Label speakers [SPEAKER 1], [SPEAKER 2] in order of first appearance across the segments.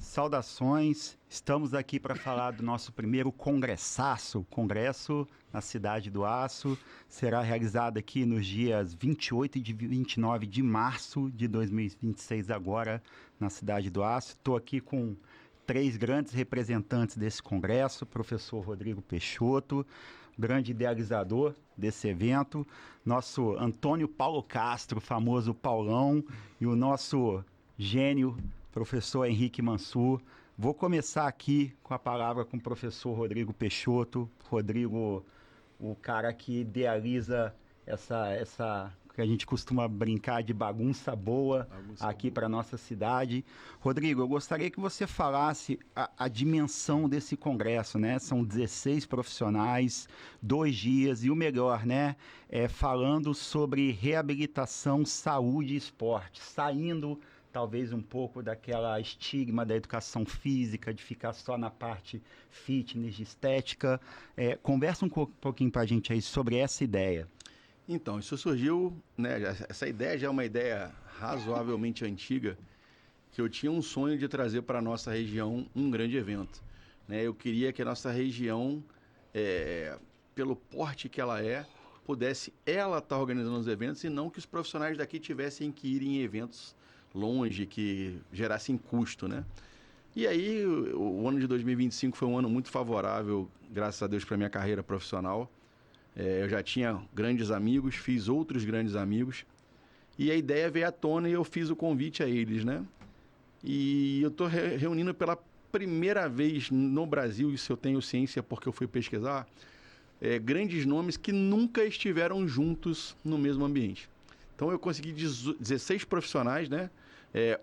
[SPEAKER 1] Saudações, estamos aqui para falar do nosso primeiro congressaço. O congresso na Cidade do Aço será realizado aqui nos dias 28 e 29 de março de 2026, agora na Cidade do Aço. Estou aqui com três grandes representantes desse congresso: o professor Rodrigo Peixoto, grande idealizador desse evento, nosso Antônio Paulo Castro, famoso Paulão, e o nosso gênio, professor Henrique Mansur. Vou começar aqui com a palavra com o professor Rodrigo Peixoto. Rodrigo, o cara que idealiza essa que a gente costuma brincar de bagunça boa aqui para nossa cidade. Rodrigo, eu gostaria que você falasse a dimensão desse congresso, né? São 16 profissionais, 2 dias, e o melhor, né? Falando sobre reabilitação, saúde e esporte, saindo talvez um pouco daquela estigma da educação física, de ficar só na parte fitness, de estética. Conversa um pouquinho para a gente aí sobre essa ideia.
[SPEAKER 2] Então, isso surgiu, né, essa ideia já é uma ideia razoavelmente antiga, que eu tinha um sonho de trazer para a nossa região um grande evento. Né? Eu queria que a nossa região, pelo porte que ela pudesse ela estar organizando os eventos e não que os profissionais daqui tivessem que ir em eventos longe, que gerassem custo, né? E aí, o ano de 2025 foi um ano muito favorável, graças a Deus, para a minha carreira profissional. Eu já tinha grandes amigos, fiz outros grandes amigos, e a ideia veio à tona e eu fiz o convite a eles, né? E eu estou reunindo pela primeira vez no Brasil, isso eu tenho ciência porque eu fui pesquisar, grandes nomes que nunca estiveram juntos no mesmo ambiente. Então eu consegui 16 profissionais, né?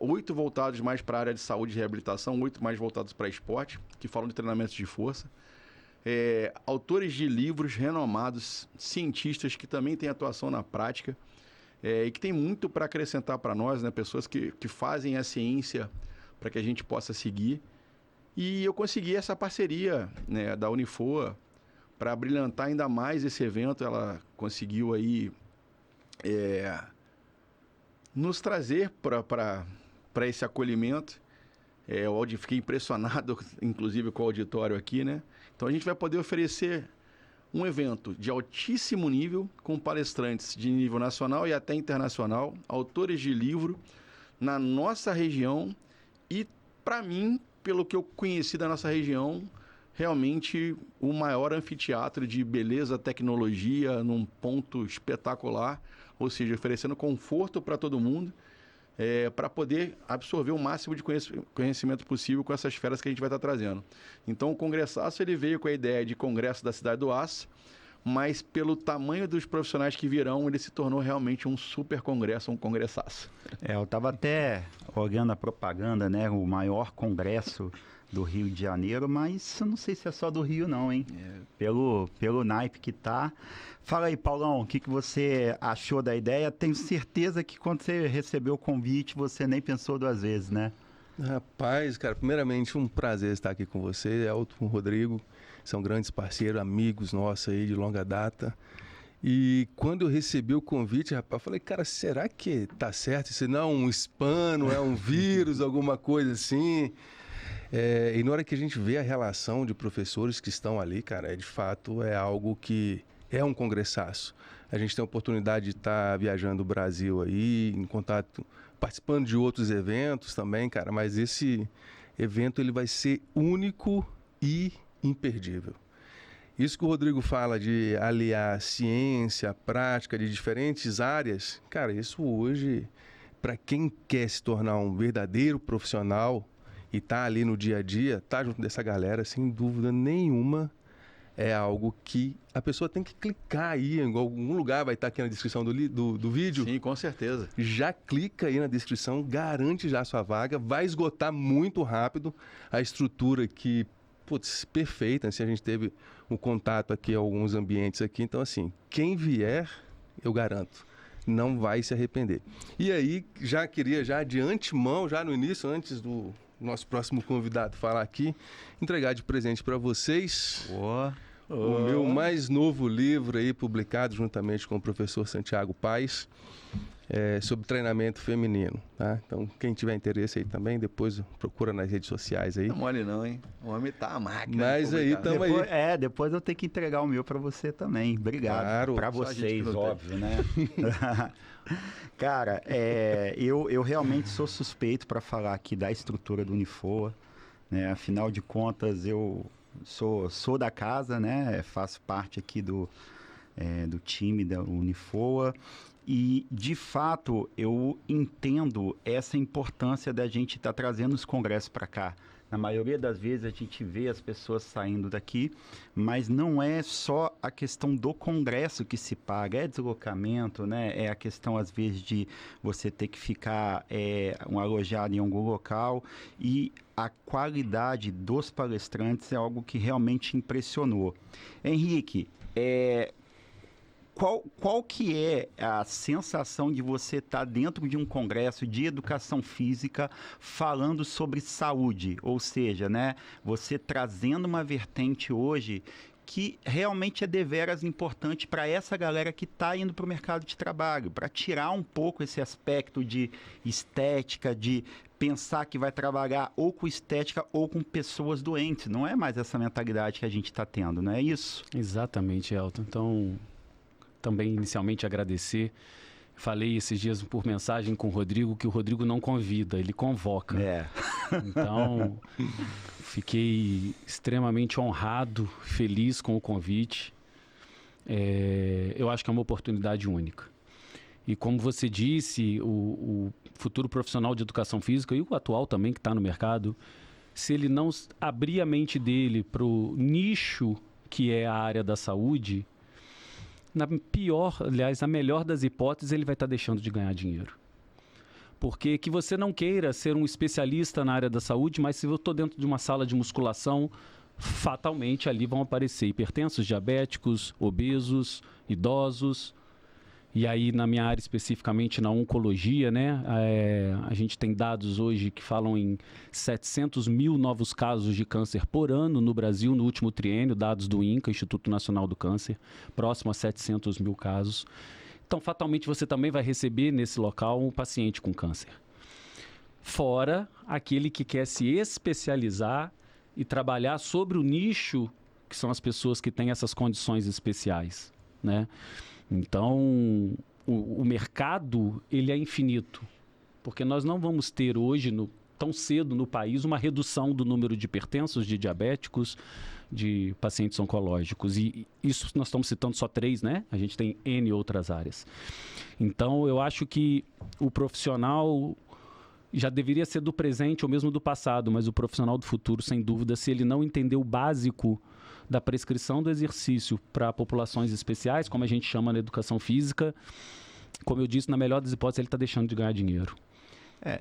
[SPEAKER 2] 8 voltados mais para a área de saúde e reabilitação, 8 mais voltados para esporte, que falam de treinamentos de força. Autores de livros renomados, cientistas que também têm atuação na prática e que tem muito para acrescentar para nós, né? Pessoas que fazem a ciência para que a gente possa seguir. E eu consegui essa parceria, né, da Unifoa para brilhantar ainda mais esse evento. Ela conseguiu aí nos trazer para esse acolhimento. Eu fiquei impressionado, inclusive, com o auditório aqui, né? Então a gente vai poder oferecer um evento de altíssimo nível, com palestrantes de nível nacional e até internacional, autores de livro, na nossa região e, para mim, pelo que eu conheci da nossa região, realmente o maior anfiteatro de beleza, tecnologia, num ponto espetacular, ou seja, oferecendo conforto para todo mundo, para poder absorver o máximo de conhecimento possível com essas feras que a gente vai estar trazendo. Então o Congressaço ele veio com a ideia de Congresso da Cidade do Aço, mas pelo tamanho dos profissionais que virão, ele se tornou realmente um super congresso, um congressaço.
[SPEAKER 1] Eu estava até olhando a propaganda, né? O maior congresso do Rio de Janeiro, mas eu não sei se é só do Rio não, hein? Pelo naipe que tá. Fala aí, Paulão, o que você achou da ideia? Tenho certeza que quando você recebeu o convite, você nem pensou 2 vezes, né?
[SPEAKER 3] Rapaz, cara, primeiramente um prazer estar aqui com você, Elton, com o Rodrigo, são grandes parceiros, amigos nossos aí de longa data. E quando eu recebi o convite, rapaz, eu falei, cara, será que tá certo? Isso não é um spam, não é um vírus, alguma coisa assim? E na hora que a gente vê a relação de professores que estão ali, cara, de fato é algo que é um congressaço. A gente tem a oportunidade de estar viajando o Brasil aí, em contato, participando de outros eventos também, cara, mas esse evento ele vai ser único e imperdível. Isso que o Rodrigo fala de aliar ciência, prática de diferentes áreas, cara, isso hoje, para quem quer se tornar um verdadeiro profissional e tá ali no dia a dia, tá junto dessa galera, sem dúvida nenhuma, é algo que a pessoa tem que clicar aí, em algum lugar vai estar aqui na descrição do vídeo.
[SPEAKER 2] Sim, com certeza.
[SPEAKER 3] Já clica aí na descrição, garante já a sua vaga, vai esgotar muito rápido a estrutura que, putz, perfeita, assim, a gente teve um contato aqui em alguns ambientes aqui, então assim, quem vier, eu garanto, não vai se arrepender. E aí, já queria já de antemão, já no início, antes do nosso próximo convidado falar aqui, entregar de presente para vocês o meu mais novo livro aí, publicado juntamente com o professor Santiago Paes. sobre treinamento feminino, tá? Então, quem tiver interesse aí também, depois procura nas redes sociais aí.
[SPEAKER 2] Não mole não, hein? O homem tá a máquina.
[SPEAKER 3] Mas aí, tamo aí.
[SPEAKER 1] Depois eu tenho que entregar o meu para você também. Obrigado.
[SPEAKER 3] Claro.
[SPEAKER 1] Para vocês, óbvio, né? Cara, eu realmente sou suspeito para falar aqui da estrutura do Unifoa, né? Afinal de contas, eu sou da casa, né? Faço parte aqui do time da Unifoa. E, de fato, eu entendo essa importância da gente estar trazendo os congressos para cá. Na maioria das vezes a gente vê as pessoas saindo daqui, mas não é só a questão do congresso que se paga, é deslocamento, né? É a questão, às vezes, de você ter que ficar alojado em algum local. E a qualidade dos palestrantes é algo que realmente impressionou. Henrique, qual que é a sensação de você estar dentro de um congresso de educação física falando sobre saúde? Ou seja, né, você trazendo uma vertente hoje que realmente é deveras importante para essa galera que está indo para o mercado de trabalho, para tirar um pouco esse aspecto de estética, de pensar que vai trabalhar ou com estética ou com pessoas doentes. Não é mais essa mentalidade que a gente está tendo, não é isso?
[SPEAKER 4] Exatamente, Elton. Então, também inicialmente agradecer. Falei esses dias por mensagem com o Rodrigo que o Rodrigo não convida, ele convoca. Então, fiquei extremamente honrado, feliz com o convite. Eu acho que é uma oportunidade única. E como você disse, o futuro profissional de educação física e o atual também que está no mercado, se ele não abrir a mente dele para o nicho que é a área da saúde, na melhor das hipóteses, ele vai estar deixando de ganhar dinheiro. Porque que você não queira ser um especialista na área da saúde, mas se eu estou dentro de uma sala de musculação, fatalmente ali vão aparecer hipertensos, diabéticos, obesos, idosos. E aí, na minha área especificamente, na oncologia, né? A gente tem dados hoje que falam em 700 mil novos casos de câncer por ano no Brasil, no último triênio, dados do INCA, Instituto Nacional do Câncer, próximo a 700 mil casos. Então, fatalmente, você também vai receber nesse local um paciente com câncer. Fora aquele que quer se especializar e trabalhar sobre o nicho, que são as pessoas que têm essas condições especiais, né? Então, o mercado, ele é infinito, porque nós não vamos ter hoje, tão cedo no país, uma redução do número de hipertensos, de diabéticos, de pacientes oncológicos. E isso nós estamos citando só 3, né? A gente tem N outras áreas. Então, eu acho que o profissional já deveria ser do presente ou mesmo do passado, mas o profissional do futuro, sem dúvida, se ele não entender o básico da prescrição do exercício para populações especiais, como a gente chama na educação física, como eu disse, na melhor das hipóteses, ele está deixando de ganhar dinheiro.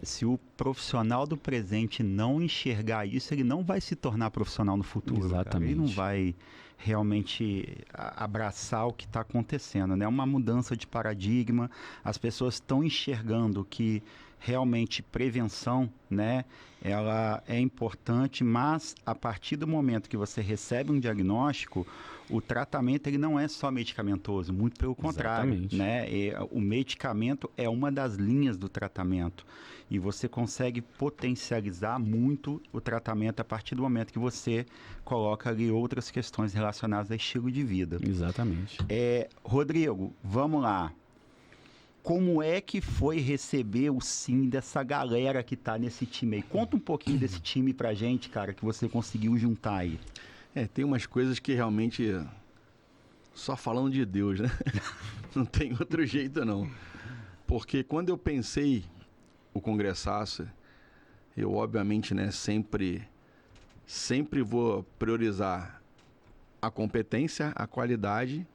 [SPEAKER 1] Se o profissional do presente não enxergar isso, ele não vai se tornar profissional no futuro.
[SPEAKER 4] Exatamente.
[SPEAKER 1] Cara. Ele não vai realmente abraçar o que está acontecendo, né? É uma mudança de paradigma. As pessoas estão enxergando que realmente prevenção, né, ela é importante, mas a partir do momento que você recebe um diagnóstico, o tratamento ele não é só medicamentoso, muito pelo contrário.
[SPEAKER 4] Exatamente.
[SPEAKER 1] Né? O medicamento é uma das linhas do tratamento e você consegue potencializar muito o tratamento a partir do momento que você coloca ali outras questões relacionadas a estilo de vida.
[SPEAKER 4] Exatamente.
[SPEAKER 1] Rodrigo, vamos lá. Como é que foi receber o sim dessa galera que tá nesse time aí? Conta um pouquinho desse time pra gente, cara, que você conseguiu juntar aí.
[SPEAKER 2] Tem umas coisas que realmente só falando de Deus, né? Não tem outro jeito, não. Porque quando eu pensei o congressaço, eu obviamente, né, sempre vou priorizar a competência, a qualidade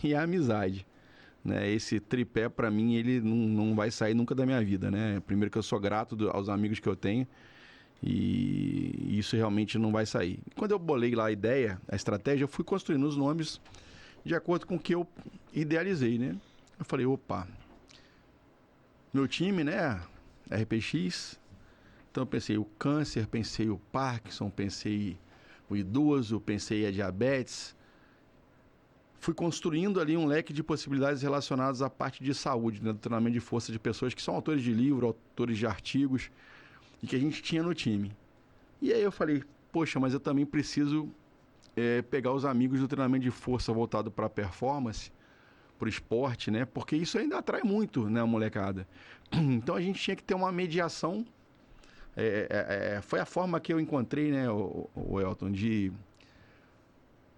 [SPEAKER 2] e a amizade. Né, esse tripé, para mim, ele não vai sair nunca da minha vida, né? Primeiro que eu sou grato aos amigos que eu tenho e isso realmente não vai sair. Quando eu bolei lá a ideia, a estratégia, eu fui construindo os nomes de acordo com o que eu idealizei, né? Eu falei, opa, meu time, né? RPX. Então eu pensei o câncer, pensei o Parkinson, pensei o idoso, pensei a diabetes. fui construindo ali um leque de possibilidades relacionadas à parte de saúde, né, do treinamento de força de pessoas que são autores de livro, autores de artigos, e que a gente tinha no time. E aí eu falei, poxa, mas eu também preciso pegar os amigos do treinamento de força voltado para a performance, para o esporte, né? Porque isso ainda atrai muito, né, a molecada. Então a gente tinha que ter uma mediação. Foi a forma que eu encontrei, né, o Elton, de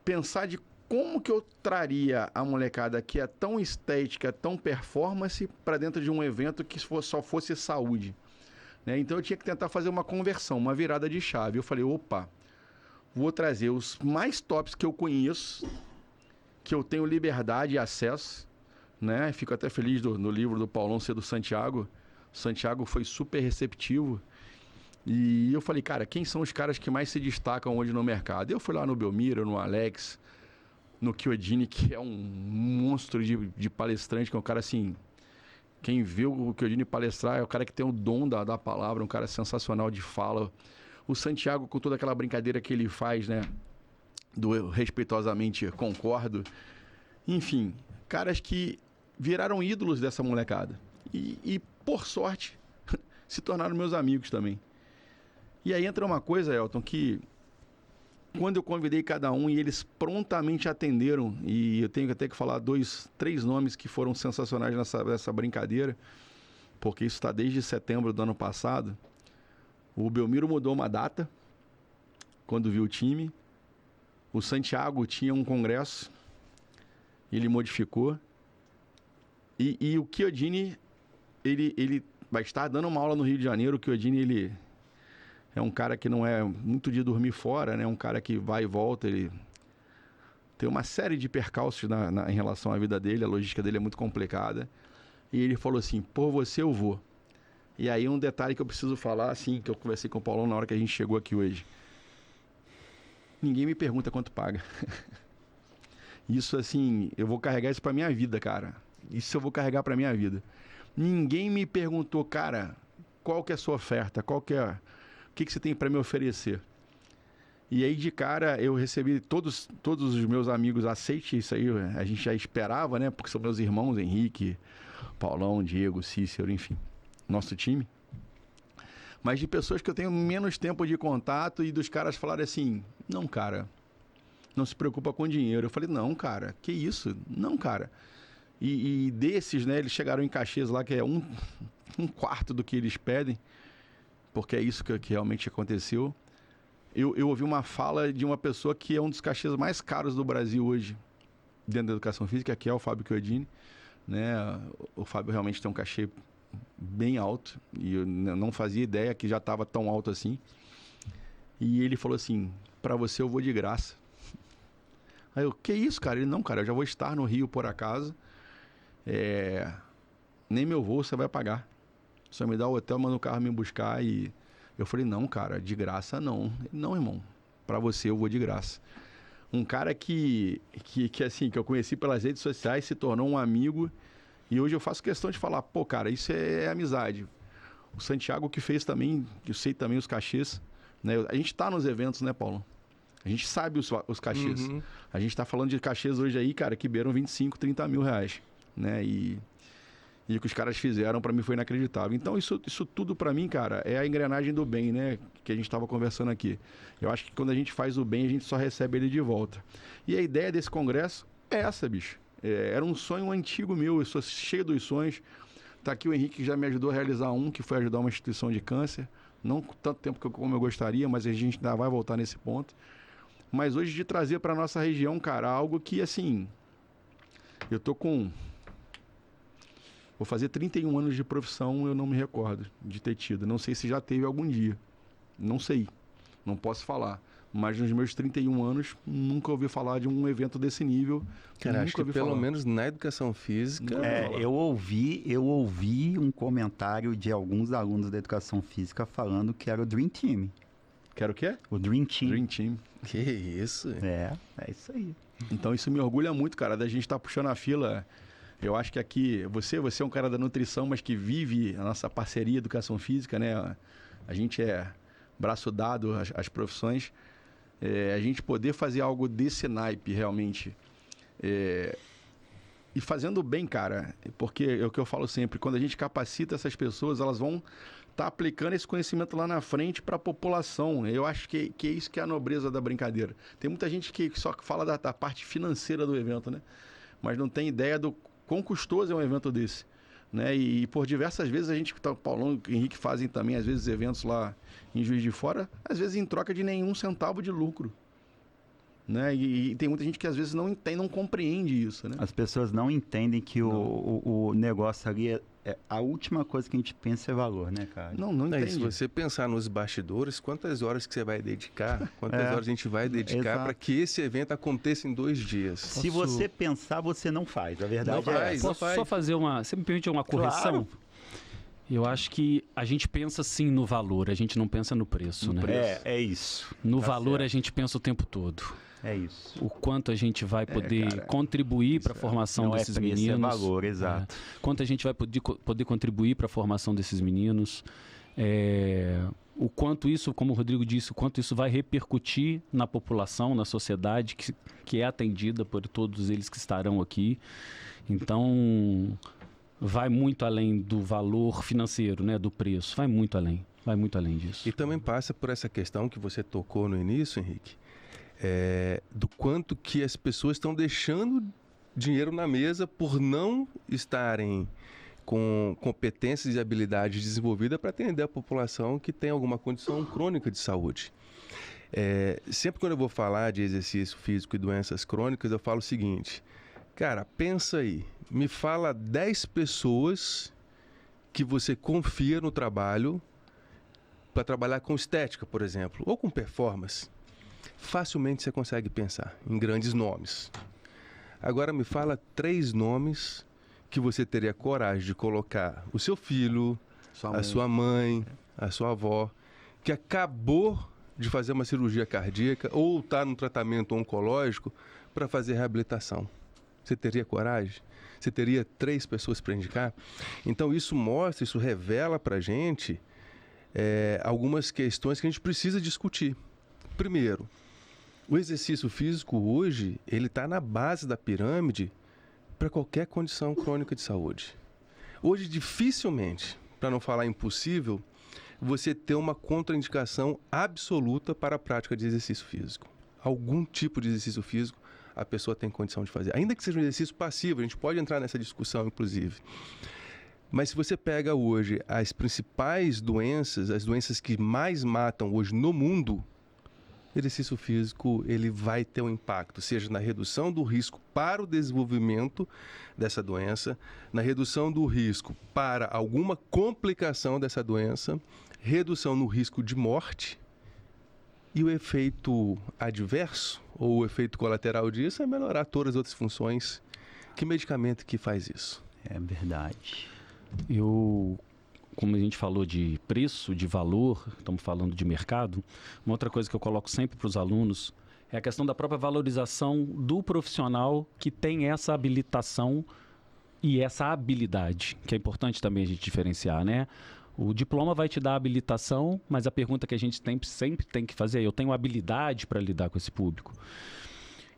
[SPEAKER 2] pensar de como que eu traria a molecada que é tão estética, tão performance, para dentro de um evento que só fosse saúde. Né? Então eu tinha que tentar fazer uma conversão, uma virada de chave. Eu falei, opa, vou trazer os mais tops que eu conheço, que eu tenho liberdade e acesso. Né? Fico até feliz no livro do Paulão ser do Santiago. O Santiago foi super receptivo. E eu falei, cara, quem são os caras que mais se destacam hoje no mercado? Eu fui lá no Belmiro, no Alex, no Chiodini, que é um monstro de palestrante, que é um cara assim... Quem vê o Chiodini palestrar é o cara que tem o dom da palavra, um cara sensacional de fala. O Santiago, com toda aquela brincadeira que ele faz, né? Do eu respeitosamente concordo. Enfim, caras que viraram ídolos dessa molecada. E por sorte, se tornaram meus amigos também. E aí entra uma coisa, Elton, que... Quando eu convidei cada um e eles prontamente atenderam, e eu tenho até que falar 3 nomes que foram sensacionais nessa brincadeira, porque isso está desde setembro do ano passado. O Belmiro mudou uma data, quando viu o time. O Santiago tinha um congresso, ele modificou. E o Chiodini, ele vai estar dando uma aula no Rio de Janeiro. O Chiodini, ele... É um cara que não é muito de dormir fora, né? Um cara que vai e volta, ele tem uma série de percalços em relação à vida dele, a logística dele é muito complicada. E ele falou assim, por você eu vou. E aí um detalhe que eu preciso falar, assim, que eu conversei com o Paulão na hora que a gente chegou aqui hoje. Ninguém me pergunta quanto paga. Isso, assim, eu vou carregar isso pra minha vida, cara. Isso eu vou carregar pra minha vida. Ninguém me perguntou, cara, qual que é a sua oferta, qual que é... O que você tem para me oferecer? E aí, de cara, eu recebi todos os meus amigos aceitem isso aí. A gente já esperava, né? Porque são meus irmãos, Henrique, Paulão, Diego, Cícero, enfim. Nosso time. Mas de pessoas que eu tenho menos tempo de contato e dos caras falarem assim, não, cara, não se preocupa com dinheiro. Eu falei, não, cara, que isso? Não, cara. E desses, né? Eles chegaram em cachês lá que é um quarto do que eles pedem. Porque é isso que realmente aconteceu. Eu ouvi uma fala de uma pessoa que é um dos cachês mais caros do Brasil hoje, dentro da educação física, que é o Fábio Chiodini. Né? O Fábio realmente tem um cachê bem alto, e eu não fazia ideia que já estava tão alto assim. E ele falou assim, para você eu vou de graça. Aí eu, que isso, cara? Ele, não, cara, eu já vou estar no Rio por acaso. Nem meu voo você vai pagar. Só me dá o hotel, manda o carro me buscar. E eu falei, não, cara, de graça não. Não, irmão, pra você eu vou de graça. Um cara que eu conheci pelas redes sociais, se tornou um amigo. E hoje eu faço questão de falar, pô, cara, isso é amizade. O Santiago que fez também, que eu sei também os cachês. Né? A gente tá nos eventos, né, Paulo? A gente sabe os cachês. Uhum. A gente tá falando de cachês hoje aí, cara, que beiram 25, 30 mil reais. Né? E o que os caras fizeram, para mim, foi inacreditável. Então, isso tudo, para mim, cara, é a engrenagem do bem, né? Que a gente estava conversando aqui. Eu acho que quando a gente faz o bem, a gente só recebe ele de volta. E a ideia desse congresso é essa, bicho. Era um sonho antigo meu, eu sou cheio dos sonhos. Tá aqui o Henrique, que já me ajudou a realizar que foi ajudar uma instituição de câncer. Não com tanto tempo como eu gostaria, mas a gente ainda vai voltar nesse ponto. Mas hoje, de trazer para nossa região, cara, algo que, assim... Eu tô com... Vou fazer 31 anos de profissão, eu não me recordo de ter tido. Não sei se já teve algum dia. Não sei. Não posso falar. Mas nos meus 31 anos, nunca ouvi falar de um evento desse nível.
[SPEAKER 3] Cara, acho que pelo menos na educação física...
[SPEAKER 1] Eu ouvi um comentário de alguns alunos da educação física falando que era o Dream Team.
[SPEAKER 2] Que era o quê?
[SPEAKER 1] O Dream Team.
[SPEAKER 2] Dream Team.
[SPEAKER 3] Que isso?
[SPEAKER 1] É isso aí.
[SPEAKER 2] Então isso me orgulha muito, cara, da gente estar puxando a fila... Eu acho que aqui, você é um cara da nutrição, mas que vive a nossa parceria educação física, né? A gente é braço dado às profissões. A gente poder fazer algo desse naipe, realmente, E fazendo bem, cara, porque é o que eu falo sempre, quando a gente capacita essas pessoas, elas vão estar aplicando esse conhecimento lá na frente para a população. Eu acho que é isso que é a nobreza da brincadeira. Tem muita gente que só fala da parte financeira do evento, né? Mas não tem ideia do quão custoso é um evento desse. Né? E por diversas vezes a gente, o Paulão e o Henrique fazem também, às vezes, eventos lá em Juiz de Fora, às vezes em troca de nenhum centavo de lucro. Né? E tem muita gente que às vezes não entende, não compreende isso, né?
[SPEAKER 1] As pessoas não entendem que o negócio ali a última coisa que a gente pensa é valor, né, cara?
[SPEAKER 2] Não entende.
[SPEAKER 3] Se você pensar nos bastidores, quantas horas que você vai dedicar, quantas horas a gente vai dedicar para que esse evento aconteça em 2 dias?
[SPEAKER 1] Se você pensar, você não faz. A verdade é essa.
[SPEAKER 4] Posso só fazer você me permite uma correção? Claro. Eu acho que a gente pensa sim no valor, a gente não pensa no preço, né?
[SPEAKER 1] É isso.
[SPEAKER 4] No valor certo. A gente pensa o tempo todo.
[SPEAKER 1] É isso.
[SPEAKER 4] O quanto a gente vai poder contribuir para a formação desses meninos.
[SPEAKER 1] É valor, exato.
[SPEAKER 4] Quanto a gente vai poder contribuir para a formação desses meninos. O quanto isso, como o Rodrigo disse, o quanto isso vai repercutir na população, na sociedade que é atendida por todos eles que estarão aqui. Então, vai muito além do valor financeiro, né, do preço. Vai muito além disso.
[SPEAKER 3] E também passa por essa questão que você tocou no início, Henrique, do quanto que as pessoas estão deixando dinheiro na mesa por não estarem com competências e habilidades desenvolvidas para atender a população que tem alguma condição crônica de saúde. Sempre quando eu vou falar de exercício físico e doenças crônicas, eu falo o seguinte, cara, pensa aí, me fala 10 pessoas que você confia no trabalho para trabalhar com estética, por exemplo, ou com performance. Facilmente você consegue pensar em grandes nomes. Agora me fala 3 nomes que você teria coragem de colocar o seu filho, a sua mãe, a sua avó, que acabou de fazer uma cirurgia cardíaca ou está num tratamento oncológico para fazer reabilitação. Você teria coragem? Você teria 3 pessoas para indicar? Então isso revela para a gente algumas questões que a gente precisa discutir. Primeiro, o exercício físico hoje, ele está na base da pirâmide para qualquer condição crônica de saúde. Hoje, dificilmente, para não falar impossível, você ter uma contraindicação absoluta para a prática de exercício físico. Algum tipo de exercício físico a pessoa tem condição de fazer. Ainda que seja um exercício passivo, a gente pode entrar nessa discussão, inclusive. Mas se você pega hoje as principais doenças, as doenças que mais matam hoje no mundo, o exercício físico ele vai ter um impacto, seja na redução do risco para o desenvolvimento dessa doença, na redução do risco para alguma complicação dessa doença, redução no risco de morte, e o efeito adverso, ou o efeito colateral disso, é melhorar todas as outras funções. Que medicamento que faz isso?
[SPEAKER 1] É verdade.
[SPEAKER 4] Como a gente falou de preço, de valor, estamos falando de mercado, uma outra coisa que eu coloco sempre para os alunos é a questão da própria valorização do profissional que tem essa habilitação e essa habilidade, que é importante também a gente diferenciar, né? O diploma vai te dar habilitação, mas a pergunta que a gente sempre tem que fazer é: eu tenho habilidade para lidar com esse público?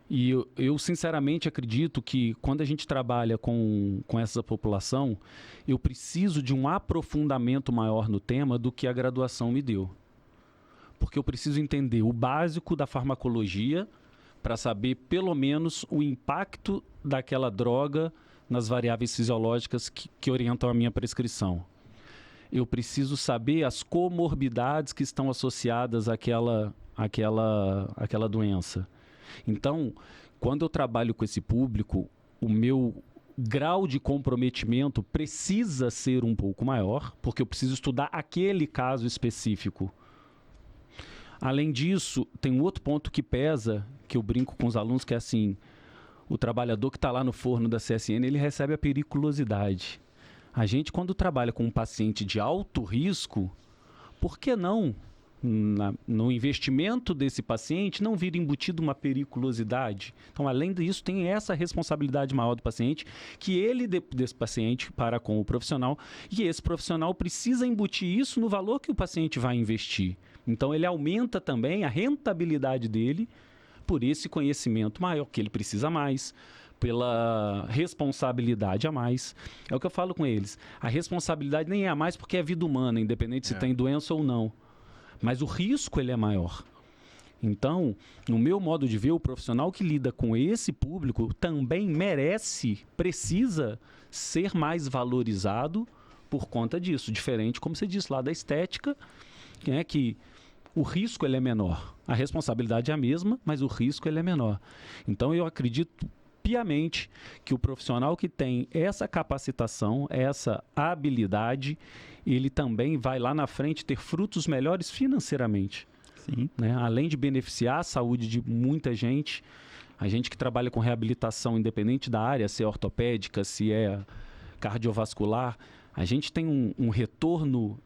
[SPEAKER 4] E eu sinceramente acredito que quando a gente trabalha com essa população, eu preciso de um aprofundamento maior no tema do que a graduação me deu. Porque eu preciso entender o básico da farmacologia para saber pelo menos o impacto daquela droga nas variáveis fisiológicas que orientam a minha prescrição. Eu preciso saber as comorbidades que estão associadas àquela doença. Então, quando eu trabalho com esse público, o meu grau de comprometimento precisa ser um pouco maior, porque eu preciso estudar aquele caso específico. Além disso, tem um outro ponto que pesa, que eu brinco com os alunos, que é assim: o trabalhador que está lá no forno da CSN, ele recebe a periculosidade. A gente, quando trabalha com um paciente de alto risco, por que não, no investimento desse paciente, não vir embutido uma periculosidade? Então, além disso, tem essa responsabilidade maior do paciente, que ele, desse paciente, para com o profissional, e esse profissional precisa embutir isso no valor que o paciente vai investir. Então, ele aumenta também a rentabilidade dele por esse conhecimento maior, que ele precisa mais, pela responsabilidade a mais. É o que eu falo com eles. A responsabilidade nem é a mais porque é vida humana, independente se tem doença ou não. Mas o risco, ele é maior. Então, no meu modo de ver, o profissional que lida com esse público também precisa ser mais valorizado por conta disso. Diferente, como você disse lá, da estética, que o risco ele é menor. A responsabilidade é a mesma, mas o risco ele é menor. Então, eu acredito piamente que o profissional que tem essa capacitação, essa habilidade, ele também vai lá na frente ter frutos melhores financeiramente.
[SPEAKER 1] Sim.
[SPEAKER 4] Né? Além de beneficiar a saúde de muita gente, a gente que trabalha com reabilitação independente da área, se é ortopédica, se é cardiovascular, a gente tem um retorno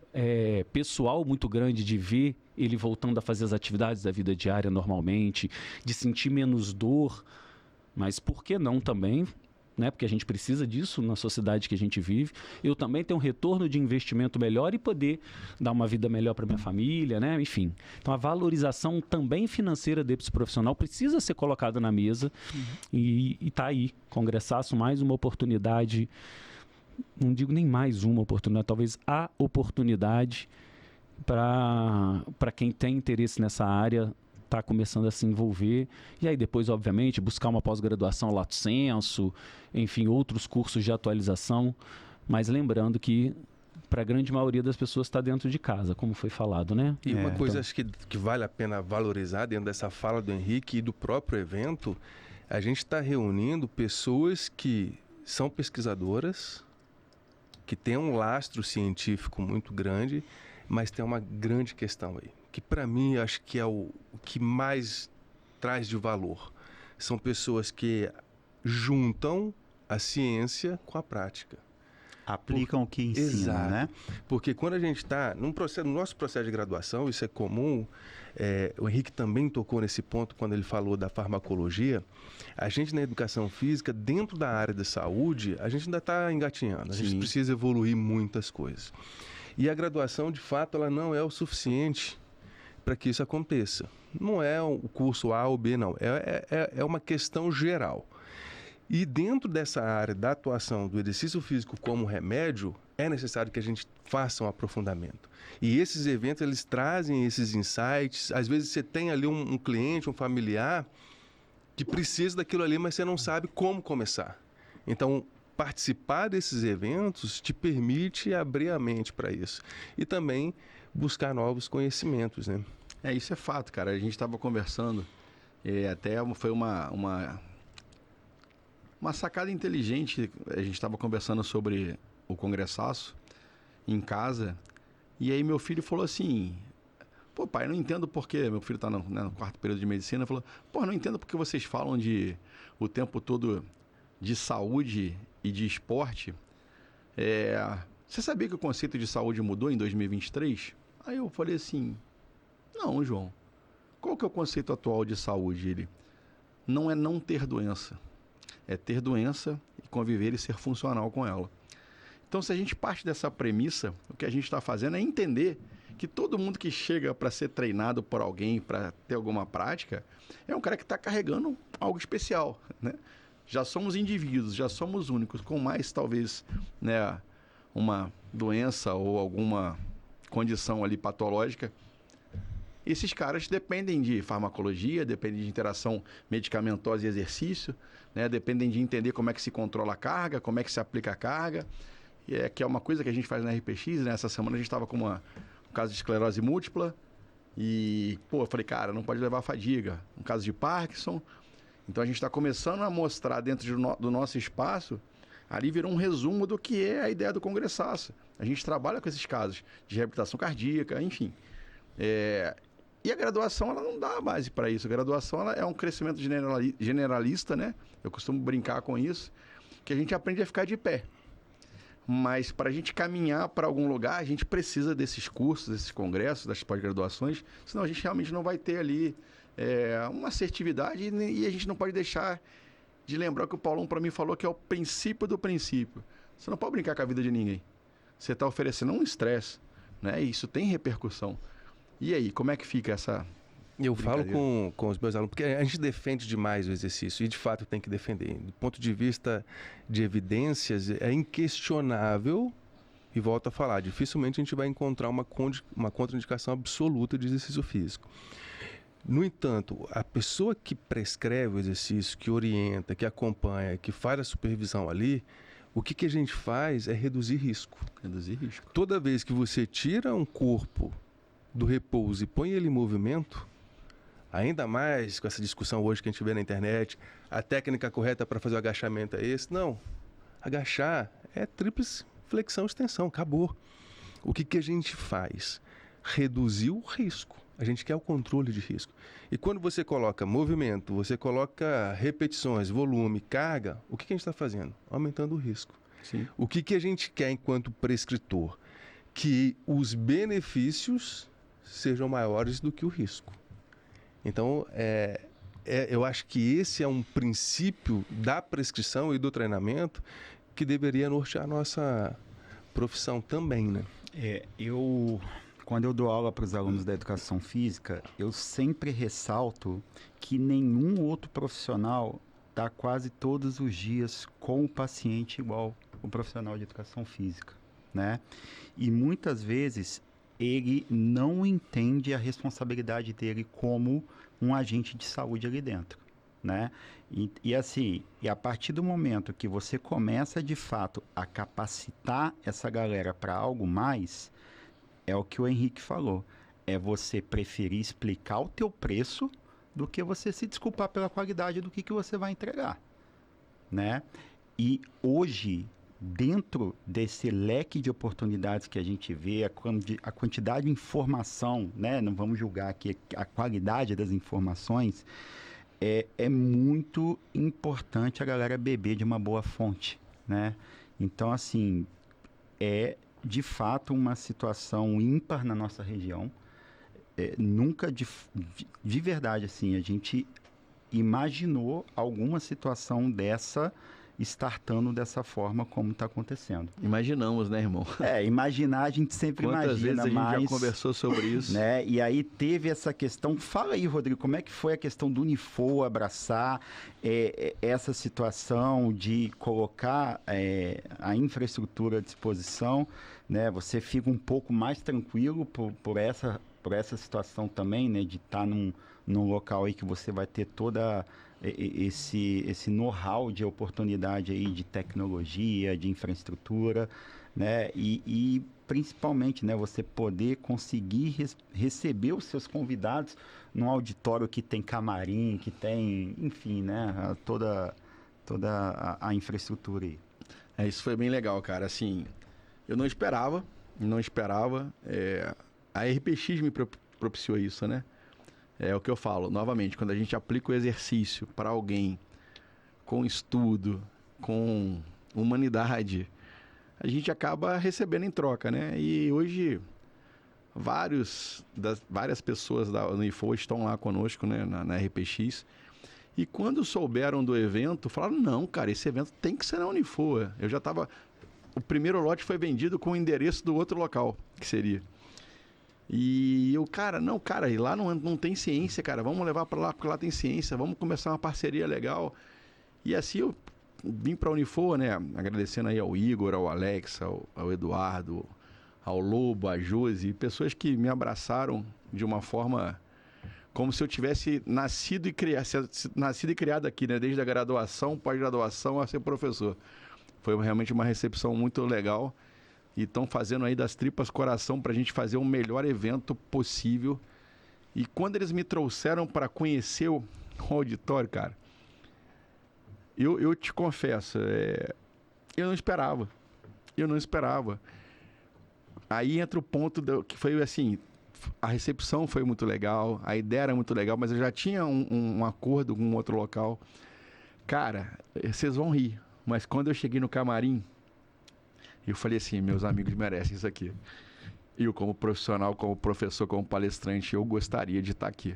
[SPEAKER 4] pessoal muito grande de ver ele voltando a fazer as atividades da vida diária normalmente, de sentir menos dor, mas por que não também? Né? Porque a gente precisa disso na sociedade que a gente vive. Eu também tenho um retorno de investimento melhor e poder dar uma vida melhor para minha família, né? Enfim. Então, a valorização também financeira desse profissional precisa ser colocada na mesa e está aí. Congressaço, mais uma oportunidade, não digo nem mais uma oportunidade, talvez a oportunidade para quem tem interesse nessa área está começando a se envolver, e aí depois, obviamente, buscar uma pós-graduação lato sensu, enfim, outros cursos de atualização, mas lembrando que para a grande maioria das pessoas está dentro de casa, como foi falado, né?
[SPEAKER 3] E uma coisa acho que vale a pena valorizar dentro dessa fala do Henrique e do próprio evento, a gente está reunindo pessoas que são pesquisadoras, que têm um lastro científico muito grande, mas tem uma grande questão aí, que para mim acho que é o que mais traz de valor. São pessoas que juntam a ciência com a prática.
[SPEAKER 1] Aplicam o que ensinam, né?
[SPEAKER 3] Porque quando a gente está no nosso processo de graduação, isso é comum, o Henrique também tocou nesse ponto quando ele falou da farmacologia, a gente na educação física, dentro da área da saúde, a gente ainda está engatinhando, a gente precisa evoluir muitas coisas. E a graduação, de fato, ela não é o suficiente para que isso aconteça. Não é o curso A ou B, não. É uma questão geral. E dentro dessa área da atuação do exercício físico como remédio, é necessário que a gente faça um aprofundamento. E esses eventos, eles trazem esses insights. Às vezes você tem ali um cliente, um familiar, que precisa daquilo ali, mas você não sabe como começar. Então, participar desses eventos te permite abrir a mente para isso. E também buscar novos conhecimentos, né?
[SPEAKER 2] Isso é fato, cara. A gente estava conversando, até foi uma sacada inteligente. A gente estava conversando sobre o congressaço em casa, e aí meu filho falou assim: pô, pai, não entendo por que... Meu filho está no quarto período de medicina, falou: pô, não entendo por que vocês falam o tempo todo de saúde e de esporte. Você sabia que o conceito de saúde mudou em 2023? Aí eu falei assim: não, João. Qual que é o conceito atual de saúde? Ele não é não ter doença. É ter doença e conviver e ser funcional com ela. Então, se a gente parte dessa premissa, o que a gente está fazendo é entender que todo mundo que chega para ser treinado por alguém, para ter alguma prática, é um cara que está carregando algo especial, né? Já somos indivíduos, já somos únicos, com mais, talvez, né, uma doença ou alguma condição ali patológica. Esses caras dependem de farmacologia, dependem de interação medicamentosa e exercício, né? Dependem de entender como é que se controla a carga, como é que se aplica a carga, que é uma coisa que a gente faz na RPX, né? Essa semana a gente estava com um caso de esclerose múltipla e, eu falei, cara, não pode levar fadiga. Um caso de Parkinson. Então, a gente está começando a mostrar dentro do nosso espaço, ali virou um resumo do que é a ideia do congressaço. A gente trabalha com esses casos de reabilitação cardíaca, enfim. E a graduação, ela não dá a base para isso. A graduação, ela é um crescimento generalista, né? Eu costumo brincar com isso, que a gente aprende a ficar de pé. Mas para a gente caminhar para algum lugar, a gente precisa desses cursos, desses congressos, das pós-graduações, senão a gente realmente não vai ter ali uma assertividade e a gente não pode deixar de lembrar que o Paulão para mim falou que é o princípio do princípio. Você não pode brincar com a vida de ninguém. Você está oferecendo um estresse, né? E isso tem repercussão. E aí, como é que fica
[SPEAKER 3] Eu falo com os meus alunos, porque a gente defende demais o exercício, e de fato tem que defender. Do ponto de vista de evidências, é inquestionável, e volto a falar, dificilmente a gente vai encontrar uma contraindicação absoluta de exercício físico. No entanto, a pessoa que prescreve o exercício, que orienta, que acompanha, que faz a supervisão ali, o que a gente faz é reduzir risco.
[SPEAKER 2] Reduzir risco.
[SPEAKER 3] Toda vez que você tira um corpo do repouso e põe ele em movimento, ainda mais com essa discussão hoje que a gente vê na internet, a técnica correta para fazer o agachamento é esse? Não. Agachar é tríplice flexão, extensão, acabou. O que a gente faz? Reduzir o risco. A gente quer o controle de risco. E quando você coloca movimento, você coloca repetições, volume, carga, o que a gente está fazendo? Aumentando o risco.
[SPEAKER 2] Sim.
[SPEAKER 3] O que a gente quer enquanto prescritor? Que os benefícios sejam maiores do que o risco. Então, eu acho que esse é um princípio da prescrição e do treinamento que deveria nortear a nossa profissão também, né?
[SPEAKER 1] Quando eu dou aula para os alunos da educação física, eu sempre ressalto que nenhum outro profissional está quase todos os dias com o paciente igual o profissional de educação física, né? E muitas vezes ele não entende a responsabilidade dele como um agente de saúde ali dentro, né? E a partir do momento que você começa de fato a capacitar essa galera para algo mais, é o que o Henrique falou, é você preferir explicar o teu preço do que você se desculpar pela qualidade do que você vai entregar, né? E hoje, dentro desse leque de oportunidades que a gente vê, a quantidade de informação, né? Não vamos julgar aqui a qualidade das informações, é muito importante a galera beber de uma boa fonte, né? Então, assim, de fato uma situação ímpar na nossa região. Nunca, de verdade, assim, a gente imaginou alguma situação dessa startando dessa forma como está acontecendo.
[SPEAKER 2] Imaginamos, né, irmão?
[SPEAKER 1] Imaginar a gente sempre
[SPEAKER 2] Quantas
[SPEAKER 1] imagina,
[SPEAKER 2] vezes a gente já conversou sobre isso.
[SPEAKER 1] Né? E aí teve essa questão, fala aí, Rodrigo, como é que foi a questão do Unifor abraçar essa situação de colocar a infraestrutura à disposição, né? Você fica um pouco mais tranquilo por essa situação também, né? De estar num local aí que você vai ter toda esse know-how de oportunidade aí de tecnologia, de infraestrutura, né? E principalmente, né, você poder conseguir receber os seus convidados num auditório que tem camarim, que tem, enfim, né, toda a infraestrutura aí.
[SPEAKER 2] Isso foi bem legal, cara. Assim, eu não esperava. A RPX me propiciou isso, né? É o que eu falo, novamente, quando a gente aplica o exercício para alguém com estudo, com humanidade, a gente acaba recebendo em troca, né? E hoje, várias pessoas da Unifor estão lá conosco, né, na RPX, e quando souberam do evento, falaram, não, cara, esse evento tem que ser na Unifor. Eu já estava... O primeiro lote foi vendido com o endereço do outro local, que seria... E eu, e lá não tem ciência, cara, vamos levar para lá, porque lá tem ciência, vamos começar uma parceria legal. E assim eu vim para a Unifor, né, agradecendo aí ao Igor, ao Alex, ao Eduardo, ao Lobo, a Josi, pessoas que me abraçaram de uma forma como se eu tivesse nascido e criado aqui, né, desde a graduação, pós-graduação a ser professor. Foi realmente uma recepção muito legal. E estão fazendo aí das tripas coração para a gente fazer o melhor evento possível. E quando eles me trouxeram para conhecer o auditório, cara, eu te confesso, eu não esperava. Aí entra o ponto que foi assim, a recepção foi muito legal, a ideia era muito legal, mas eu já tinha um acordo com um outro local. Cara, vocês vão rir, mas quando eu cheguei no camarim, eu falei assim, meus amigos merecem isso aqui. Eu, como profissional, como professor, como palestrante, eu gostaria de estar aqui.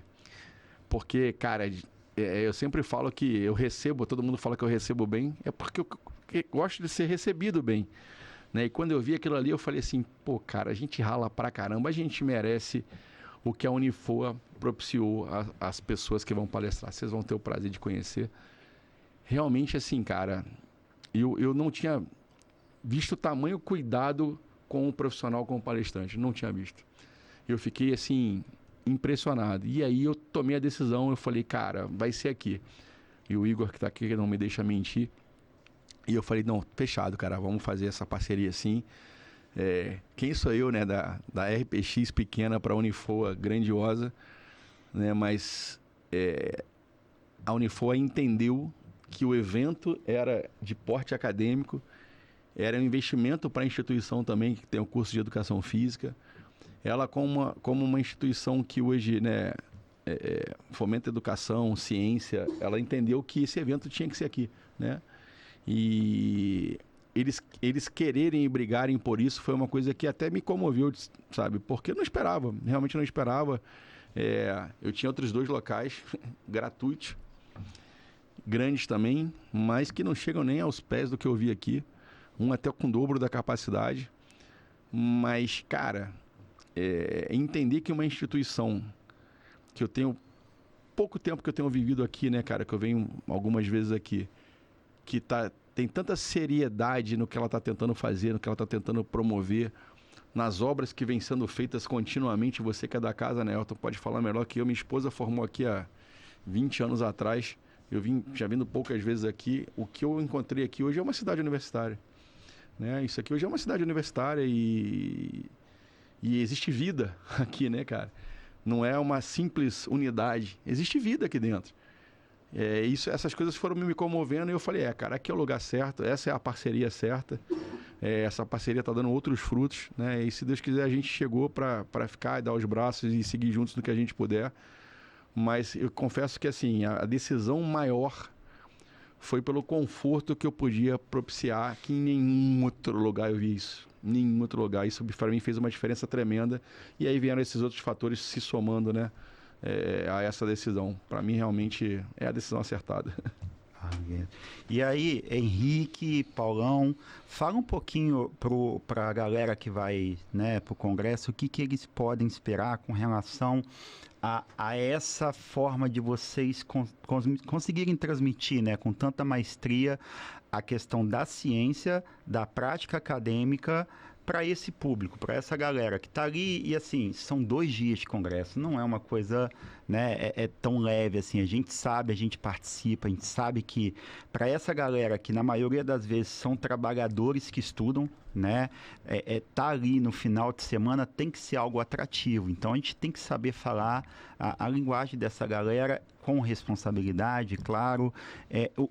[SPEAKER 2] Porque, cara, eu sempre falo que eu recebo, todo mundo fala que eu recebo bem, é porque eu gosto de ser recebido bem. Né? E quando eu vi aquilo ali, eu falei assim, pô, cara, a gente rala pra caramba, a gente merece o que a Unifoa propiciou às pessoas que vão palestrar. Vocês vão ter o prazer de conhecer. Realmente, assim, cara, eu não tinha visto tamanho cuidado com o profissional, com o palestrante. Não tinha visto. Eu fiquei, assim, impressionado. E aí eu tomei a decisão, eu falei, cara, vai ser aqui. E o Igor, que está aqui, que não me deixa mentir. E eu falei, não, fechado, cara, vamos fazer essa parceria assim. Quem sou eu, né, da RPX pequena para a Unifoa grandiosa, né, mas a Unifoa entendeu que o evento era de porte acadêmico, era um investimento para a instituição também, que tem o curso de educação física. Ela, como uma instituição que hoje, né, fomenta educação, ciência, ela entendeu que esse evento tinha que ser aqui, né? E eles quererem e brigarem por isso foi uma coisa que até me comoveu, sabe? Porque eu não esperava, realmente não esperava. Eu tinha outros 2 locais gratuitos, grandes também, mas que não chegam nem aos pés do que eu vi aqui. Um até com o dobro da capacidade. Mas, cara, entender que uma instituição que eu tenho pouco tempo que eu tenho vivido aqui, né, cara, que eu venho algumas vezes aqui, que tem tanta seriedade no que ela está tentando fazer, no que ela está tentando promover, nas obras que vêm sendo feitas continuamente. Você que é da casa, né, Elton, pode falar melhor que eu. Minha esposa formou aqui há 20 anos atrás. Eu já vindo poucas vezes aqui. O que eu encontrei aqui hoje é uma cidade universitária, né? Isso aqui hoje é uma cidade universitária e existe vida aqui, né, cara? Não é uma simples unidade. Existe vida aqui dentro. Essas coisas foram me comovendo e eu falei, cara, aqui é o lugar certo, essa é a parceria certa, essa parceria está dando outros frutos, né? E se Deus quiser, a gente chegou para ficar e dar os braços e seguir juntos no que a gente puder. Mas eu confesso que, assim, a decisão maior foi pelo conforto que eu podia propiciar, que em nenhum outro lugar eu vi isso. Nenhum outro lugar. Isso para mim fez uma diferença tremenda. E aí vieram esses outros fatores se somando, né? A essa decisão. Para mim, realmente, é a decisão acertada.
[SPEAKER 1] E aí, Henrique, Paulão, fala um pouquinho para a galera que vai, né, para o Congresso, o que eles podem esperar com relação a essa forma de vocês conseguirem transmitir, né, com tanta maestria, a questão da ciência, da prática acadêmica, para esse público, para essa galera que está ali. E assim, são 2 dias de congresso, não é uma coisa, né, tão leve assim. A gente sabe, a gente participa, a gente sabe que para essa galera que na maioria das vezes são trabalhadores que estudam, né, tá ali no final de semana, tem que ser algo atrativo. Então a gente tem que saber falar a linguagem dessa galera com responsabilidade, claro.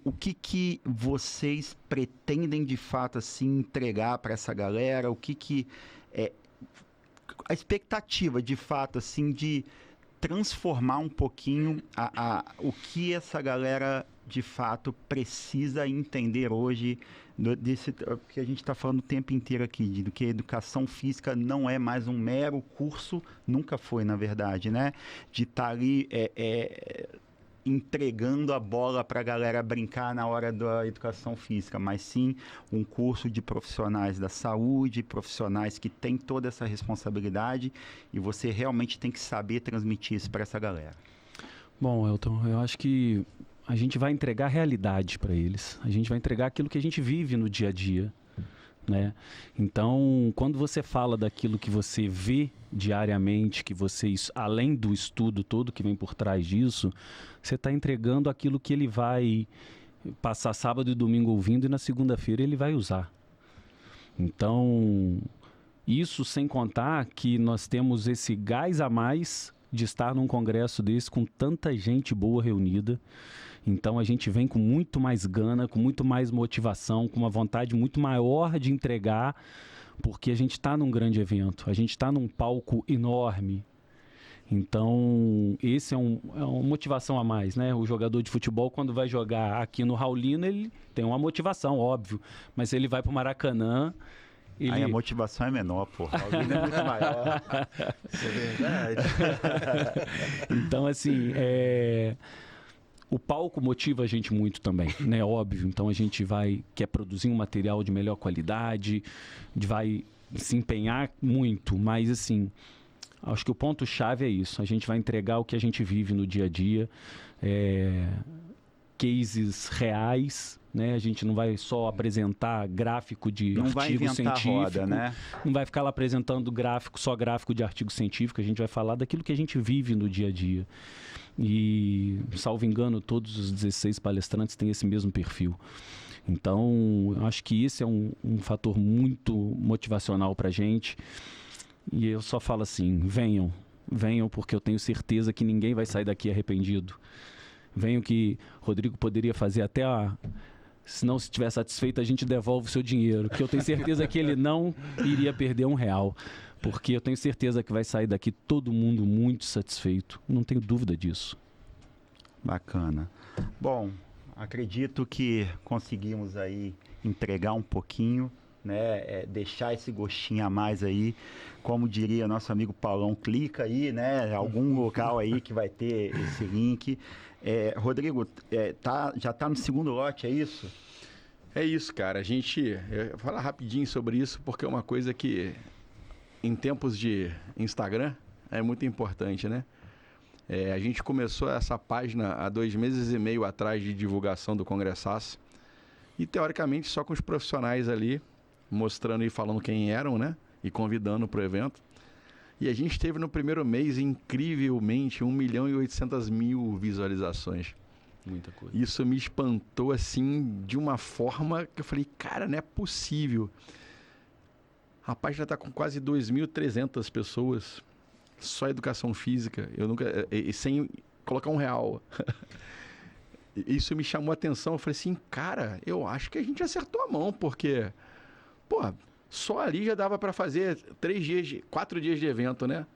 [SPEAKER 1] O que vocês pretendem de fato assim entregar para essa galera? O que a expectativa de fato assim de transformar um pouquinho o que essa galera de fato precisa entender hoje, porque a gente está falando o tempo inteiro aqui de que a educação física não é mais um mero curso, nunca foi, na verdade, né? De estar ali entregando a bola para a galera brincar na hora da educação física, mas sim um curso de profissionais da saúde, profissionais que têm toda essa responsabilidade, e você realmente tem que saber transmitir isso para essa galera.
[SPEAKER 4] Bom, Elton, eu acho que a gente vai entregar realidade para eles, a gente vai entregar aquilo que a gente vive no dia a dia, né? Então, quando você fala daquilo que você vê diariamente, que você, além do estudo todo que vem por trás disso, você está entregando aquilo que ele vai passar sábado e domingo ouvindo, e na segunda-feira ele vai usar. Então, isso sem contar que nós temos esse gás a mais de estar num congresso desse com tanta gente boa reunida. Então a gente vem com muito mais gana, com muito mais motivação, com uma vontade muito maior de entregar, porque a gente está num grande evento, a gente está num palco enorme. Então esse é uma motivação a mais, né? O jogador de futebol, quando vai jogar aqui no Raulino, ele tem uma motivação, óbvio, mas ele vai para o Maracanã.
[SPEAKER 1] Aí a motivação é menor, pô. O Raulino é muito maior. Isso é verdade.
[SPEAKER 4] Então, assim, o palco motiva a gente muito também, né? Óbvio. Então a gente quer produzir um material de melhor qualidade, vai se empenhar muito, mas assim, Acho que o ponto-chave é isso. A gente vai entregar o que a gente vive no dia a dia, cases reais, né? A gente não vai só apresentar gráfico de artigo científico.
[SPEAKER 1] Roda, né?
[SPEAKER 4] Não vai ficar lá apresentando só gráfico de artigo científico. A gente vai falar daquilo que a gente vive no dia a dia. E, salvo engano, todos os 16 palestrantes têm esse mesmo perfil. Então, acho que esse é um fator muito motivacional para a gente. E eu só falo assim, venham, porque eu tenho certeza que ninguém vai sair daqui arrependido. Venham que Rodrigo poderia fazer até se não estiver satisfeito, a gente devolve o seu dinheiro, que eu tenho certeza que ele não iria perder R$1, porque eu tenho certeza que vai sair daqui todo mundo muito satisfeito, não tenho dúvida disso.
[SPEAKER 1] Bacana. Bom, acredito que conseguimos aí entregar um pouquinho, né, deixar esse gostinho a mais aí, como diria nosso amigo Paulão, clica aí, né, algum local aí que vai ter esse link. Rodrigo, já está no segundo lote, é isso?
[SPEAKER 2] É isso, cara. Eu vou falar rapidinho sobre isso, porque é uma coisa que, em tempos de Instagram, é muito importante, né? A gente começou essa página há 2 meses e meio atrás de divulgação do Congressaço, e teoricamente só com os profissionais ali, mostrando e falando quem eram, né? E convidando para o evento. E a gente teve no primeiro mês, incrivelmente, 1.800.000 visualizações.
[SPEAKER 4] Muita coisa.
[SPEAKER 2] Isso me espantou, assim, de uma forma que eu falei, cara, não é possível. A página está com quase 2.300 pessoas, só educação física, sem colocar R$1. Isso me chamou a atenção, eu falei assim, cara, eu acho que a gente acertou a mão, porque, só ali já dava para fazer 4 dias de evento, né?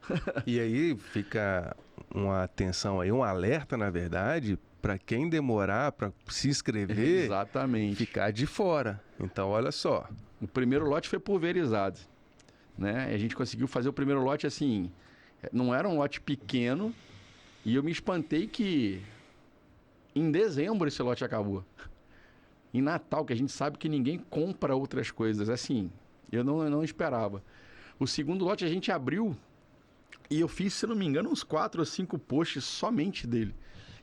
[SPEAKER 3] E aí fica uma atenção aí, um alerta, na verdade, para quem demorar para se inscrever,
[SPEAKER 2] exatamente,
[SPEAKER 3] ficar de fora. Então, olha só.
[SPEAKER 2] O primeiro lote foi pulverizado, né? A gente conseguiu fazer o primeiro lote assim, não era um lote pequeno, e eu me espantei que em dezembro esse lote acabou. Em Natal, que a gente sabe que ninguém compra outras coisas, assim, eu não esperava. O segundo lote a gente abriu e eu fiz, se não me engano, uns 4 ou 5 posts somente dele.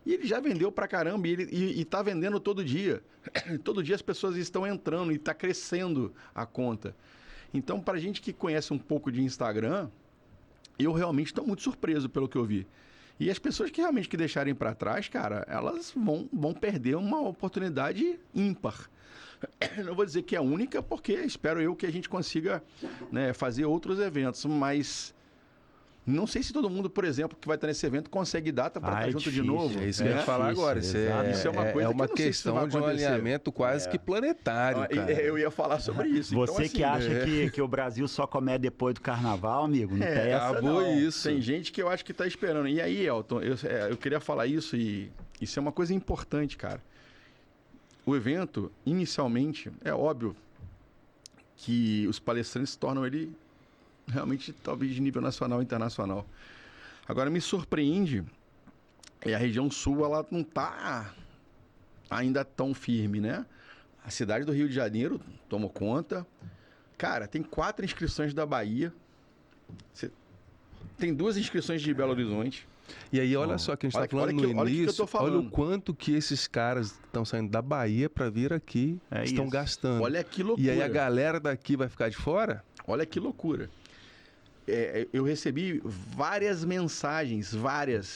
[SPEAKER 2] E ele já vendeu pra caramba e tá vendendo todo dia. Todo dia as pessoas estão entrando e tá crescendo a conta. Então, pra gente que conhece um pouco de Instagram, eu realmente estou muito surpreso pelo que eu vi. E as pessoas que realmente que deixarem para trás, cara, elas vão perder uma oportunidade ímpar. Não vou dizer que é única, porque espero eu que a gente consiga, né, fazer outros eventos, mas não sei se todo mundo, por exemplo, que vai estar nesse evento consegue data para estar junto de novo.
[SPEAKER 3] É isso que eu ia falar agora. Isso é uma coisa uma questão de um alinhamento quase que planetário, cara.
[SPEAKER 2] Eu ia falar sobre isso.
[SPEAKER 1] Você
[SPEAKER 2] então, assim,
[SPEAKER 1] que acha que o Brasil só comete depois do carnaval, amigo, não tem essa
[SPEAKER 3] acabou
[SPEAKER 1] não.
[SPEAKER 3] Isso.
[SPEAKER 2] Tem gente que eu acho que está esperando. E aí, Elton, eu queria falar isso, e isso é uma coisa importante, cara. O evento, inicialmente, é óbvio que os palestrantes tornam ele realmente, talvez, de nível nacional e internacional. Agora, me surpreende, a região sul, ela não está ainda tão firme, né? A cidade do Rio de Janeiro tomou conta. Cara, tem 4 inscrições da Bahia. Tem 2 inscrições de Belo Horizonte.
[SPEAKER 3] E aí, olha só, que a gente está falando no início, olha o quanto que esses caras estão saindo da Bahia para vir aqui, estão gastando.
[SPEAKER 2] Olha que loucura.
[SPEAKER 3] E aí a galera daqui vai ficar de fora?
[SPEAKER 2] Olha que loucura. Eu recebi várias mensagens,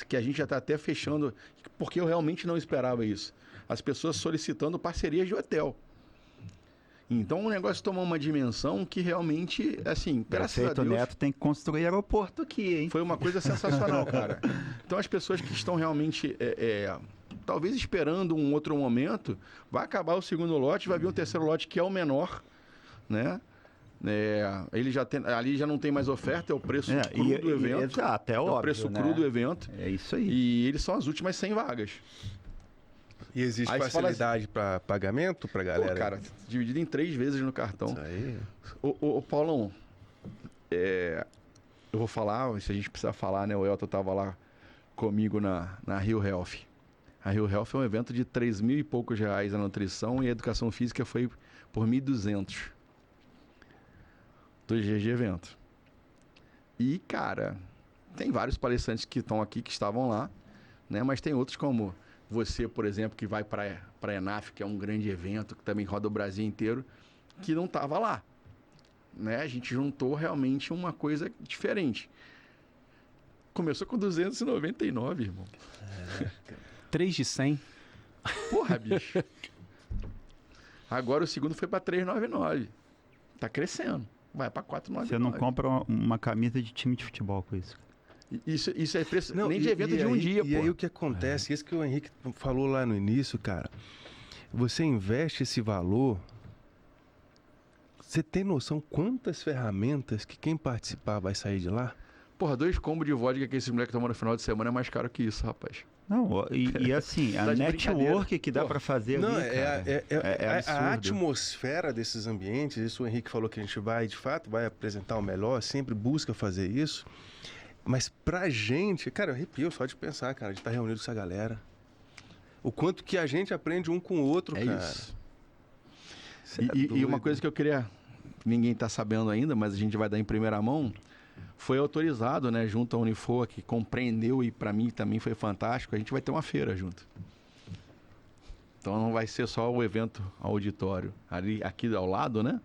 [SPEAKER 2] que a gente já está até fechando, porque eu realmente não esperava isso. As pessoas solicitando parcerias de hotel. Então o negócio tomou uma dimensão que realmente, assim, graças a Deus...
[SPEAKER 1] Neto tem que construir aeroporto aqui, hein?
[SPEAKER 2] Foi uma coisa sensacional, cara. Então as pessoas que estão realmente, talvez esperando um outro momento, vai acabar o segundo lote, vai vir um terceiro lote que é o menor, né? Ali já não tem mais oferta, é o preço cru do evento.
[SPEAKER 1] Exato, é óbvio,
[SPEAKER 2] o preço cru do evento.
[SPEAKER 1] É isso aí.
[SPEAKER 2] E eles são as últimas 100 vagas.
[SPEAKER 3] E existe facilidade para pagamento para galera?
[SPEAKER 2] Pô, cara, dividido em 3 vezes no cartão.
[SPEAKER 3] Isso aí.
[SPEAKER 2] Ô Paulão, eu vou falar, se a gente precisar falar, né? O Elton estava lá comigo na Rio Health. A Rio Health é um evento de 3.000 e poucos reais a nutrição, e a educação física foi por 1.200. 2 dias de evento. E, cara, tem vários palestrantes que estão aqui, que estavam lá, né? Mas tem outros como você, por exemplo, que vai para a ENAF, que é um grande evento, que também roda o Brasil inteiro, que não estava lá. Né? A gente juntou realmente uma coisa diferente. Começou com 299, irmão.
[SPEAKER 4] 3 de 100.
[SPEAKER 2] Porra, bicho. Agora o segundo foi para 399. Tá crescendo. Vai para 499.
[SPEAKER 1] Você não compra uma camisa de time de futebol com isso.
[SPEAKER 2] Isso é preço nem de evento de um dia, pô.
[SPEAKER 3] E aí o que acontece, isso que o Henrique falou lá no início, cara, você investe esse valor, você tem noção quantas ferramentas que quem participar vai sair de lá?
[SPEAKER 2] Porra, 2 combos de vodka que esses moleques tomam no final de semana é mais caro que isso, rapaz.
[SPEAKER 1] Não, e assim, a network que dá para fazer
[SPEAKER 3] não,
[SPEAKER 1] ali, cara,
[SPEAKER 3] a atmosfera desses ambientes, isso o Henrique falou que a gente vai, de fato, vai apresentar o melhor, sempre busca fazer isso. Mas pra gente, cara, eu arrepio só de pensar, cara, de estar reunido com essa galera. O quanto que a gente aprende um com o outro, cara.
[SPEAKER 2] Isso. E uma coisa que eu queria, ninguém tá sabendo ainda, mas a gente vai dar em primeira mão, foi autorizado, né, junto à Unifoa, que compreendeu e para mim também foi fantástico, a gente vai ter uma feira junto. Então não vai ser só o evento auditório. Aqui ao lado, né,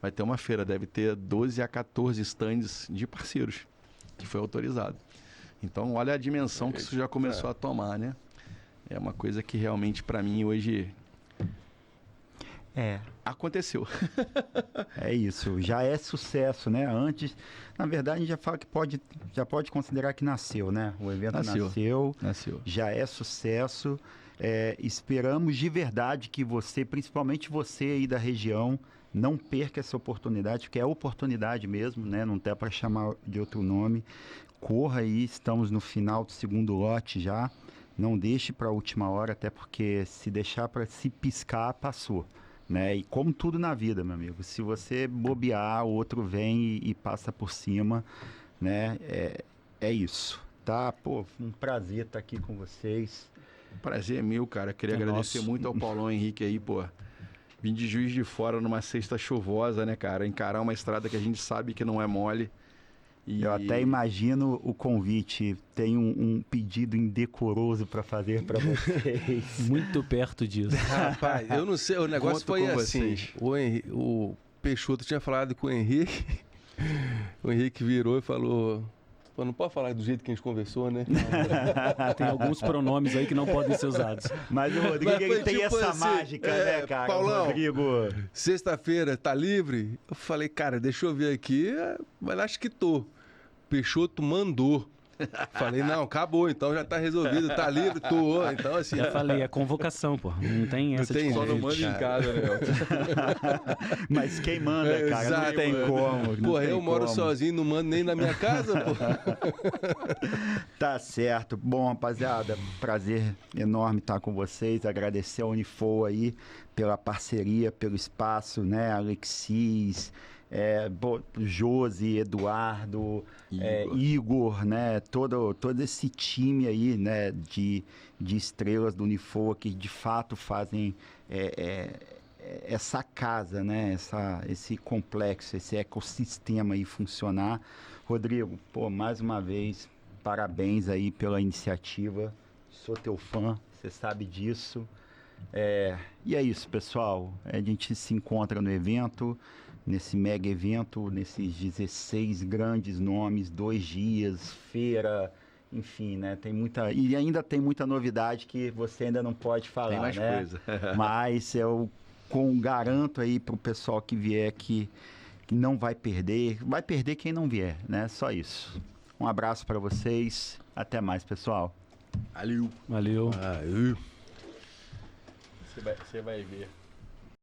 [SPEAKER 2] vai ter uma feira, deve ter 12 a 14 stands de parceiros, que foi autorizado. Então olha a dimensão que isso já começou a tomar, né? É uma coisa que realmente para mim hoje aconteceu.
[SPEAKER 1] É isso, já é sucesso, né? Antes, na verdade, a gente já fala que já pode considerar que nasceu, né? O evento nasceu. Já é sucesso. Esperamos de verdade que você, principalmente você aí da região, não perca essa oportunidade, porque é oportunidade mesmo, né? Não dá para chamar de outro nome. Corra aí, estamos no final do segundo lote já. Não deixe para a última hora, até porque se deixar para se piscar, passou. Né? E como tudo na vida, meu amigo, se você bobear, o outro vem e passa por cima, né? É isso, tá? Pô, um prazer estar aqui com vocês.
[SPEAKER 2] Prazer é meu, cara. Queria agradecer muito ao Paulão Henrique aí, pô. Vim de Juiz de Fora numa sexta chuvosa, né, cara? Encarar uma estrada que a gente sabe que não é mole.
[SPEAKER 1] Eu até imagino o convite. Tem um pedido indecoroso para fazer para vocês.
[SPEAKER 4] Muito perto disso.
[SPEAKER 3] Rapaz, eu não sei, o negócio foi assim. O Peixoto tinha falado com o Henrique. O Henrique virou e falou... Pô, não pode falar do jeito que a gente conversou, né?
[SPEAKER 4] Tem alguns pronomes aí que não podem ser usados.
[SPEAKER 1] Mas o Rodrigo ele tem
[SPEAKER 3] tipo
[SPEAKER 1] essa
[SPEAKER 3] assim,
[SPEAKER 1] mágica, né, cara?
[SPEAKER 3] Paulão,
[SPEAKER 1] Rodrigo...
[SPEAKER 3] Sexta-feira, tá livre? Eu falei, cara, deixa eu ver aqui, mas acho que tô. Peixoto mandou. Falei, não, acabou, então já tá resolvido, tá livre, tô. Então, assim.
[SPEAKER 4] Já falei, é convocação, pô. Não tem essa de
[SPEAKER 2] só não manda em casa, né?
[SPEAKER 1] Mas quem manda, cara,
[SPEAKER 3] exato,
[SPEAKER 1] não tem como.
[SPEAKER 3] Porra, eu moro sozinho, não mando nem na minha casa, pô.
[SPEAKER 1] Tá certo. Bom, rapaziada, prazer enorme estar com vocês. Agradecer a Unifoa aí pela parceria, pelo espaço, né? Alexis, Josi, Eduardo, Igor, né? Todo esse time aí, né? De estrelas do Unifoa que de fato fazem essa casa, né? Esse complexo, esse ecossistema aí funcionar. Rodrigo, pô, mais uma vez, parabéns aí pela iniciativa. Sou teu fã, você sabe disso. E é isso, pessoal. A gente se encontra no evento, nesse mega evento, nesses 16 grandes nomes, 2 dias, feira, enfim, né? Tem muita... E ainda tem muita novidade que você ainda não pode falar,
[SPEAKER 2] tem mais
[SPEAKER 1] né?
[SPEAKER 2] coisa.
[SPEAKER 1] Mas eu garanto aí pro pessoal que vier que não vai perder quem não vier, né? Só isso. Um abraço para vocês. Até mais, pessoal.
[SPEAKER 4] Valeu.
[SPEAKER 2] Você vai ver.